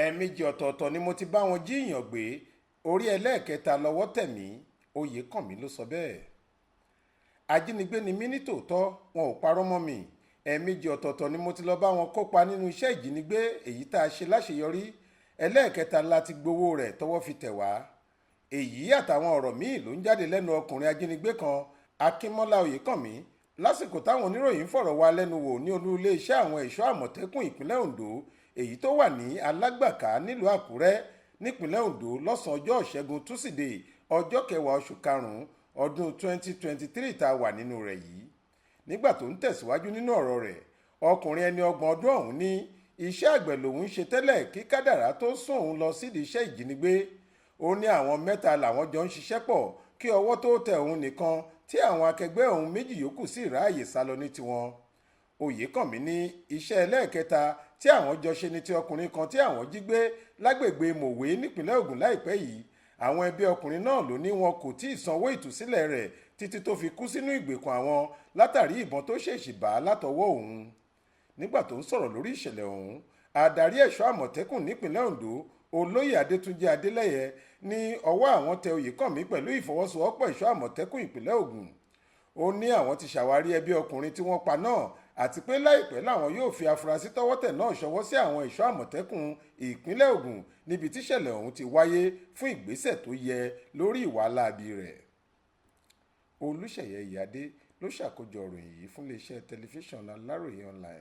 Ẹẹmeji ọ̀tọ̀ọ̀tọ̀ ni mo ti bá wọn jíìyàn gbé, orí ẹlẹ́ẹ̀kẹta lọ́wọ́ tẹ̀ mí. Oyèkánmi ló sọ bẹ́ẹ̀. Ajínigbé ni mí ní tòótọ́, wọn ò parọ́ mọ́ mi. Ẹẹmeji ọ̀tọ̀ọ̀tọ̀ ni mo ti lọ bá wọn kópa nínú iṣẹ́ ìjínigbé èyí tá a ṣe láṣeyọrí. Ẹlẹ́ẹ̀kẹta la ti gbowó rẹ̀ tọ́wọ́ fi tẹ̀ wá. Èyí àtàwọn ọ̀rọ̀ míì ló ń jáde lẹ́nu ọkùnrin ajínigbé kan, Akínmọ́lá Oyèkánmi, lásìkò táwọn oníròyìn fọ̀rọ̀ wá lẹ́nu wò ní olú iléeṣẹ́ àwọn ẹ̀ṣọ́ àmọ̀tẹ́kùn ìpínlẹ̀ Ondo èyí tó wà ní Alágbàká nílùú Àkúrẹ́ nípínlẹ̀ Ondo lọ́sàn-án ọjọ́ Ìṣẹ́gun túsídẹ̀ẹ́ ọjọ́ 10 oṣù karùn-ún ọdún 2023 tá a wà nínú rẹ̀ yìí. Nígbà tó ń tẹ̀síwájú nínú ọ̀rọ̀ rẹ̀, ọkùnrin ẹni ọgbọ̀n ọdún ọ̀hún ní iṣẹ́ àgbẹ̀ lòun ṣe tẹ́lẹ̀ kí kádàrá tó sún òun lọ sídìí iṣẹ́ ìjínigbé. Ó ní àwọn mẹ́ta làwọn jọ ń ṣiṣẹ́ pọ̀ kí ọwọ́ tó tẹ òun nìkan tí àwọn akẹgbẹ́ òun méjì yòókù sì ráàyè sálọ ní tiwọn. Oyèkánmi ní iṣẹ́ ẹlẹ́ẹ̀kẹta tí àwọn jọ ṣe ni ti ọkùnrin kan tí àwọn jí gbé lágbègbè Mòwe nípínlẹ̀ Ògùn láìpẹ́ yìí. Àwọn ẹbí ọkùnrin náà ló ní wọn kò tí ì sanwó ìtúsílẹ̀ rẹ̀ títí tó fi kú sínú ìgbèkùn àwọn látàrí ìbọn tó ṣèṣì bá látọwọ́ òun. Nígbà tó ń sọ̀rọ̀ lórí ìṣẹ̀lẹ̀ ọ̀hún, adarí ẹ̀ṣọ́ àmọ̀tẹ́kùn nípínlẹ̀ Ondo olóyè Adétúnjì Adélẹ́yẹ ní ọwọ́ àwọn tẹ Oyèkánmi pẹ̀lú ìfọwọ́sowọ́pọ̀ ẹ̀ṣọ́ àmọ̀tẹ́kùn ìpínlẹ̀ Ògùn. Ó ní àwọn ti ṣàwárí ẹbí ọkùnrin tí wọ́n pa náà àti pé láìpẹ́ làwọn yóò fi afurasí tọ́wọ́tẹ̀ náà ṣọwọ́ sí àwọn ẹ̀ṣọ́ àmọ̀tẹ́kùn ìpínlẹ̀ Ògùn níbi tíṣẹ̀lẹ̀ ọ̀hún ti wáyé fún ìgbésẹ̀ tó yẹ lórí ìwà láabi rẹ̀. Olúṣèyẹ Ìyádé ló ṣàkójọ ìròyìn yìí fún iléeṣẹ́ tẹlifíṣàn Aláròyé online.